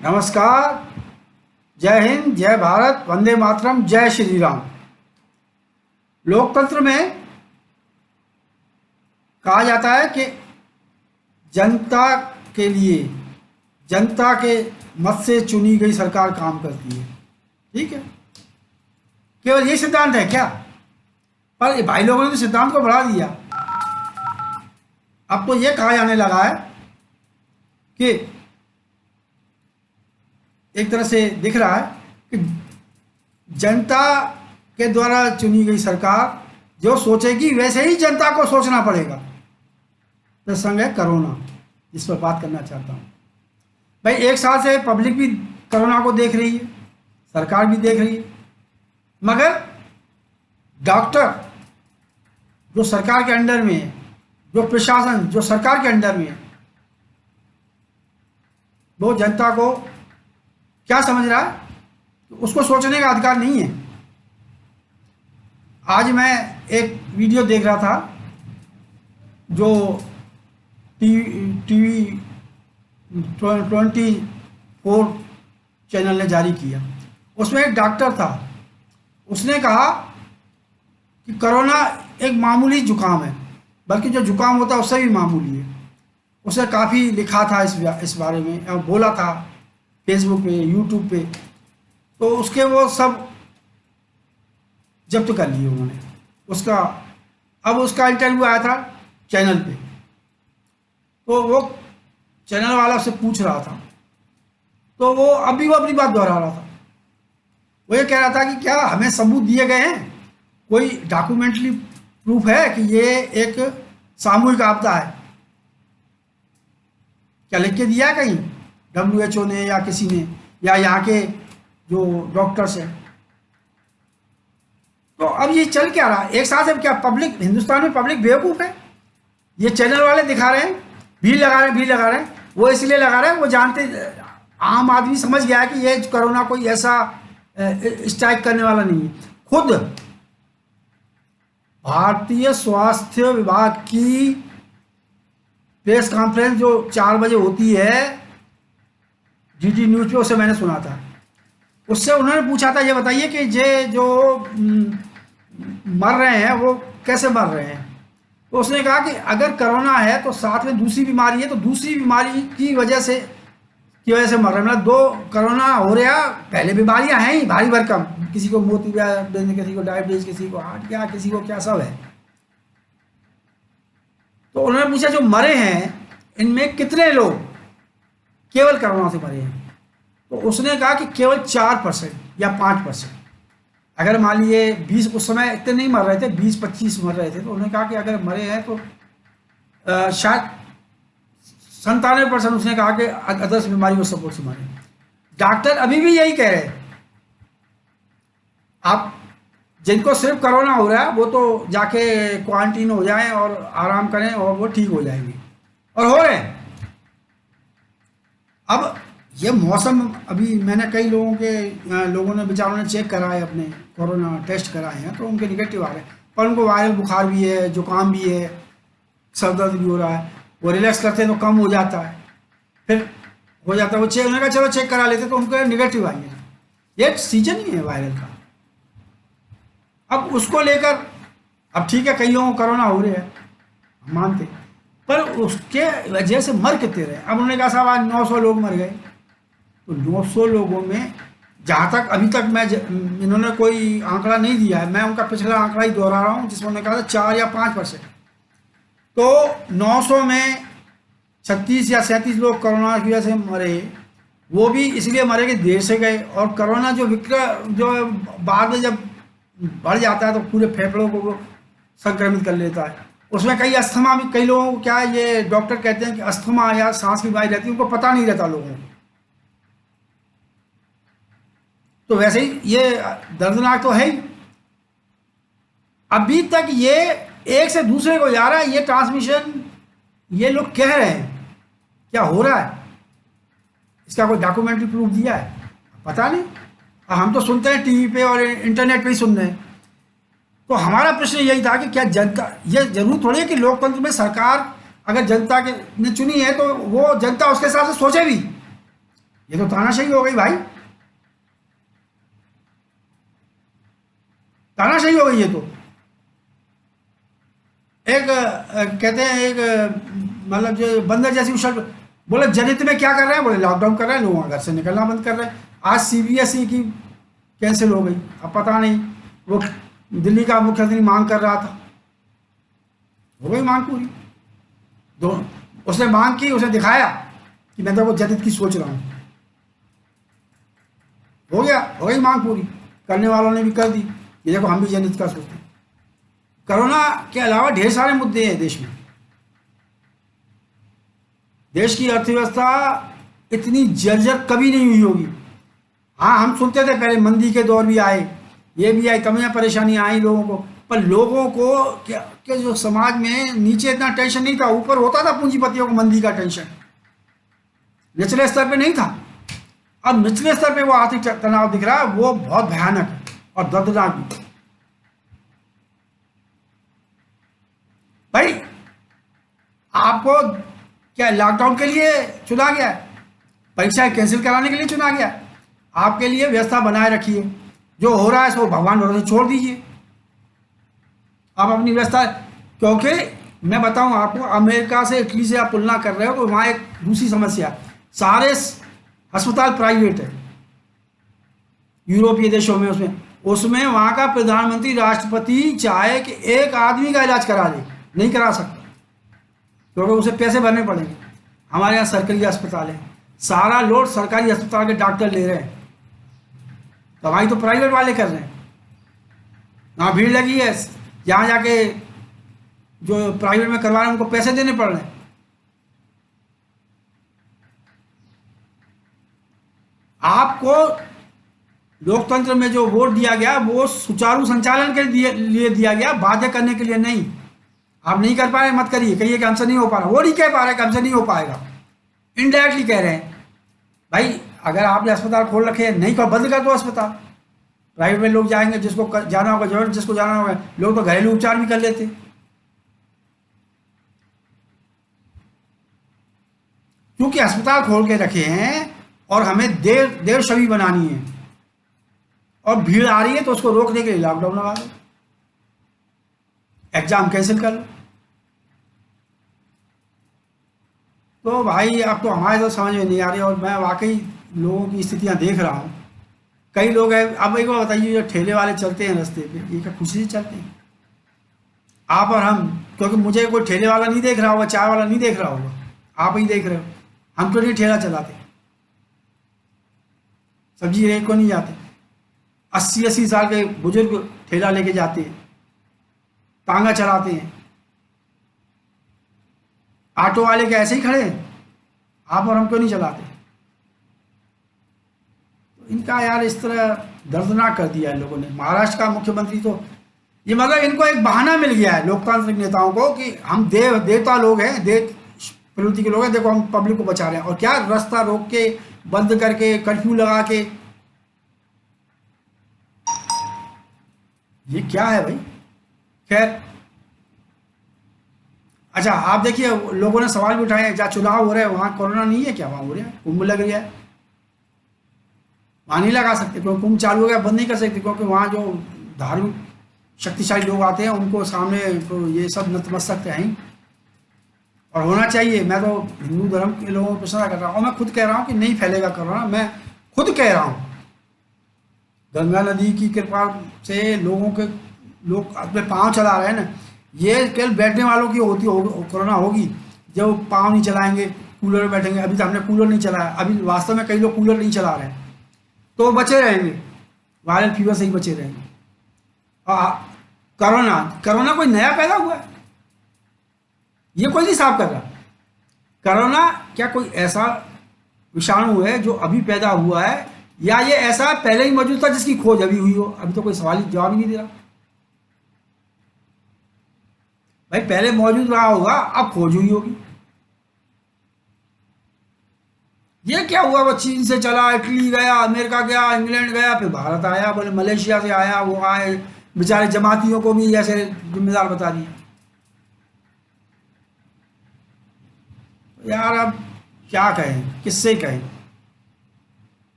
नमस्कार। जय हिंद, जय भारत, वंदे मातरम, जय श्री राम। लोकतंत्र में कहा जाता है कि जनता के लिए, जनता के मत से चुनी गई सरकार काम करती है। ठीक है, केवल ये सिद्धांत है क्या? पर भाई लोगों ने तो सिद्धांत को बढ़ा दिया। अब तो ये कहा जाने लगा है कि एक तरह से दिख रहा है कि जनता के द्वारा चुनी गई सरकार जो सोचेगी वैसे ही जनता को सोचना पड़ेगा। प्रसंग है कोरोना, जिस पर बात करना चाहता हूँ। भाई, एक साल से पब्लिक भी कोरोना को देख रही है, सरकार भी देख रही है, मगर डॉक्टर जो सरकार के अंडर में है, जो प्रशासन जो सरकार के अंडर में है, वो जनता को क्या समझ रहा है? उसको सोचने का अधिकार नहीं है। आज मैं एक वीडियो देख रहा था जो टीवी 24 चैनल ने जारी किया। उसमें एक डॉक्टर था, उसने कहा कि कोरोना एक मामूली जुकाम है, बल्कि जो जुकाम होता है उससे भी मामूली है। उसने काफ़ी लिखा था इस बारे में और बोला था फेसबुक पे, यूट्यूब पे, तो उसके वो सब जब्त कर लिए उन्होंने। अब उसका इंटरव्यू आया था चैनल पे, तो वो चैनल वाला उससे पूछ रहा था, तो वो अभी वो अपनी बात दोहरा रहा था। वो ये कह रहा था कि क्या हमें सबूत दिए गए हैं, कोई डॉक्यूमेंट्री प्रूफ है कि ये एक सामूहिक आपदा है? क्या लिख के दिया है कहीं WHO ने या किसी ने, या यहाँ के जो डॉक्टर्स हैं? तो अब ये चल क्या रहा है एक साथ? अब क्या पब्लिक, हिंदुस्तान में पब्लिक बेवकूफ़ है? ये चैनल वाले दिखा रहे हैं, भीड़ लगा रहे हैं। वो इसलिए लगा रहे हैं, वो जानते, आम आदमी समझ गया है कि ये कोरोना कोई ऐसा स्ट्राइक करने वाला नहीं है। खुद भारतीय स्वास्थ्य विभाग की प्रेस कॉन्फ्रेंस जो 4 बजे होती है DD न्यूज़ पे, उससे मैंने सुना था। उससे उन्होंने पूछा था, ये बताइए कि ये जो मर रहे हैं वो कैसे मर रहे हैं? तो उसने कहा कि अगर कोरोना है तो साथ में दूसरी बीमारी है, तो दूसरी बीमारी की वजह से मर रहे हैं। मतलब 2 कोरोना हो रहा, पहले बीमारियां हैं ही भारी भरकम, किसी को मोतीबिंद, किसी को डायबिटीज, किसी को हार्ट, क्या किसी को क्या, सब है। तो उन्होंने पूछा जो मरे हैं इनमें कितने लोग केवल कोरोना से मरे हैं? तो उसने कहा कि केवल 4% या 5%। अगर मान लिए 20, उस समय इतने नहीं मर रहे थे, 20-25 मर रहे थे, तो उन्होंने कहा कि अगर मरे हैं तो शायद 97%। उसने कहा कि अदर्स बीमारियों सपोर्ट से मरे। डॉक्टर अभी भी यही कह रहे हैं, आप जिनको सिर्फ कोरोना हो रहा है वो तो जाके क्वारंटीन हो जाएं और आराम करें और वो ठीक हो जाएंगे, और हो रहे हैं। अब ये मौसम, अभी मैंने कई लोगों ने बेचारों ने चेक कराए, अपने कोरोना टेस्ट कराए हैं, तो उनके निगेटिव आ रहे हैं, पर उनको वायरल बुखार भी है, जुकाम भी है, सर दर्द भी हो रहा है। वो रिलैक्स करते हैं तो कम हो जाता है, फिर हो जाता है। वो चेक, उन्होंने कहा चलो चेक करा लेते, तो उनको निगेटिव आई है। ये सीजन ही है वायरल का। अब उसको लेकर, अब ठीक है, कई लोगों को कोरोना हो रहा है, हम मानते, पर उसके वजह से मर कितने रहे? अब उन्होंने कहा साहब आज 900 लोग मर गए। तो 900 लोगों में, जहाँ तक अभी तक इन्होंने कोई आंकड़ा नहीं दिया है, मैं उनका पिछला आंकड़ा ही दोहरा रहा हूँ जिसमें उन्होंने कहा था 4 या 5%। तो 900 में 36 या 37 लोग कोरोना की वजह से मरे। वो भी इसलिए मरे कि देर से गए, और कोरोना जो बाद में जब बढ़ जाता है तो पूरे फेफड़ों को वो संक्रमित कर लेता है। उसमें कई अस्थमा भी, कई लोगों को, क्या ये डॉक्टर कहते हैं कि अस्थमा या सांस की बीमारी रहती है, उनको पता नहीं रहता लोगों को। तो वैसे ही ये दर्दनाक तो है ही। अभी तक ये एक से दूसरे को जा रहा है, ये ट्रांसमिशन, ये लोग कह रहे हैं, क्या हो रहा है इसका कोई डॉक्यूमेंट्री प्रूफ दिया है? पता नहीं। हम तो सुनते हैं टीवी पे और इंटरनेट पे ही सुन रहे हैं। तो हमारा प्रश्न यही था कि क्या जनता, ये जरूर थोड़ी है कि लोकतंत्र में सरकार अगर जनता के ने चुनी है तो वो जनता उसके हिसाब से सोचे भी। ये तो तानाशाही हो गई भाई, तानाशाही हो गई ये तो। एक कहते हैं एक मतलब जो बंदर जैसी उछल, बोले जनित में क्या कर रहे हैं, बोले लॉकडाउन कर रहे हैं, लोगों का घर से निकलना बंद कर रहे हैं। आज सीबीएसई की कैंसिल हो गई, अब पता नहीं, वो दिल्ली का मुख्यमंत्री मांग कर रहा था, हो गई मांग पूरी। दो उसने मांग की, उसने दिखाया कि मैं तो वो जनित की सोच रहा हूँ, हो गया, हो गई मांग पूरी। करने वालों ने भी कर दी, ये देखो हम भी जनित का सोचते हैं। कोरोना के अलावा ढेर सारे मुद्दे हैं देश में। देश की अर्थव्यवस्था इतनी जर्जर कभी नहीं हुई होगी। हाँ, हम सुनते थे पहले मंदी के दौर भी आए, ये भी आई, कमियां परेशानियां आई लोगों को, पर लोगों को के जो समाज में नीचे इतना टेंशन नहीं था, ऊपर होता था पूंजीपतियों को मंदी का टेंशन, निचले स्तर पे नहीं था। अब निचले स्तर पे वो आर्थिक तनाव दिख रहा है, वो बहुत भयानक है और दर्दनाक भी। भाई आपको क्या लॉकडाउन के लिए चुना गया है? परीक्षाएं कैंसिल कराने के लिए चुना गया है? आपके लिए व्यवस्था बनाए रखिए, जो हो रहा है सो भगवान भरोसे छोड़ दीजिए, आप अपनी व्यवस्था। क्योंकि मैं बताऊं आपको, अमेरिका से, इटली से आप तुलना कर रहे हो तो वहाँ एक दूसरी समस्या है, सारे अस्पताल प्राइवेट है यूरोपीय देशों में। उसमें उसमें वहाँ का प्रधानमंत्री, राष्ट्रपति चाहे कि एक आदमी का इलाज करा दे, नहीं करा सकता, क्योंकि उसे पैसे भरने पड़ेंगे। हमारे यहाँ सरकारी अस्पताल है, सारा लोड सरकारी अस्पताल के डॉक्टर ले रहे हैं, दवाई तो प्राइवेट वाले कर रहे हैं। वहाँ भीड़ लगी है, यहाँ जाके जो प्राइवेट में करवा रहे हैं उनको पैसे देने पड़ रहे हैं। आपको लोकतंत्र में जो वोट दिया गया वो सुचारू संचालन के लिए दिया गया, बाध्य करने के लिए नहीं। आप नहीं कर पा रहे, मत करिए, कहिए कि हमसे नहीं हो पा रहा, वो नहीं कह पा रहे कि हमसे नहीं हो पाएगा, इनडायरेक्टली कह रहे हैं। भाई अगर आपने अस्पताल खोल रखे हैं, नहीं बंद कर दो अस्पताल, प्राइवेट में लोग जाएंगे, जिसको जाना होगा जरूर, जिसको जाना होगा, लोग तो घरेलू उपचार भी कर लेते। क्योंकि अस्पताल खोल के रखे हैं और हमें देर देर छवि बनानी है, और भीड़ आ रही है तो उसको रोकने के लिए लॉकडाउन लगा दो, एग्जाम कैंसिल कर लो। तो भाई अब तो हमारे तो समझ में नहीं आ रही, और मैं वाकई लोगों की स्थितियां देख रहा हूँ। कई लोग हैं, अब एक बार बताइए, जो ठेले वाले चलते हैं रास्ते पे, ये क्या खुशी से चलते हैं? आप और हम, क्योंकि मुझे कोई ठेले वाला नहीं देख रहा होगा, चाय वाला नहीं देख रहा होगा, आप ही देख रहे हो, हम तो नहीं ठेला चलाते, सब्जी रेट को नहीं जाते। 80-80 साल के बुजुर्ग ठेला लेके जाते हैं, तांगा चलाते हैं। ऑटो वाले के ऐसे ही खड़े हैं, आप और हम क्यों नहीं चलाते? तो इनका यार इस तरह दर्दनाक कर दिया है लोगों ने। महाराष्ट्र का मुख्यमंत्री तो, ये मतलब इनको एक बहाना मिल गया है लोकतांत्रिक नेताओं को कि हम देवता लोग हैं, देव प्रवृत्ति के लोग हैं, देखो हम पब्लिक को बचा रहे हैं। और क्या रास्ता रोक के, बंद करके, कर्फ्यू लगा के, ये क्या है भाई? खैर, अच्छा आप देखिए, लोगों ने सवाल भी उठाए, जहाँ चुनाव हो रहे हैं वहाँ कोरोना नहीं है क्या? वहाँ हो रहा है, कुंभ लग रहा है, वहाँ नहीं लगा सकते क्योंकि कुंभ चालू हो गया, बंद नहीं कर सकते, क्योंकि वहाँ जो धार्मिक शक्तिशाली लोग आते हैं उनको सामने तो ये सब नतमस्तक हैं ही, और होना चाहिए। मैं तो हिंदू धर्म के लोगों को प्रशंसा कर रहा हूँ, और मैं खुद कह रहा हूँ कि नहीं फैलेगा कोरोना, मैं खुद कह रहा हूँ। गंगा नदी की कृपा से लोग अपने पाँव चला रहे हैं ना, ये केवल बैठने वालों की होती कोरोना होगी, जो पाँव नहीं चलाएंगे, कूलर में बैठेंगे। अभी तो हमने कूलर नहीं चलाया, अभी वास्तव में कई लोग कूलर नहीं चला रहे हैं, तो बचे रहेंगे, वायरल फीवर से ही बचे रहेंगे। कोरोना कोरोना कोई नया पैदा हुआ है, ये कोई नहीं साफ कर रहा। कोरोना क्या कोई ऐसा विषाणु है जो अभी पैदा हुआ है, या ये ऐसा पहले ही मौजूद था जिसकी खोज अभी हुई हो? अभी तो कोई सवाल ही जवाब ही नहीं दे रहा। भाई पहले मौजूद रहा होगा, अब खोज हुई होगी। ये क्या हुआ, वो चीन से चला, इटली गया, अमेरिका गया, इंग्लैंड गया, फिर भारत आया, बोले मलेशिया से आया, वो आए, बेचारे जमातियों को भी ऐसे जिम्मेदार बता दिए। यार अब क्या कहें, किससे कहें?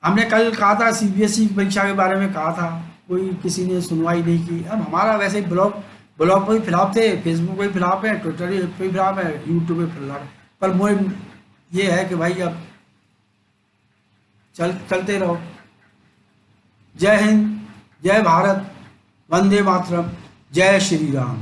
हमने कल कहा था सीबीएसई की परीक्षा के बारे में कहा था, कोई किसी ने सुनवाई नहीं की। अब हमारा वैसे ही ब्लॉग पर ही फिलहाल थे, फेसबुक पे भी फिलहाल है, ट्विटर पे भी फिलहाल है, यूट्यूब पे फिलहाल है। पर मुझे ये है कि भाई अब चलते रहो। जय हिंद, जय भारत, वंदे मातरम, जय श्री राम।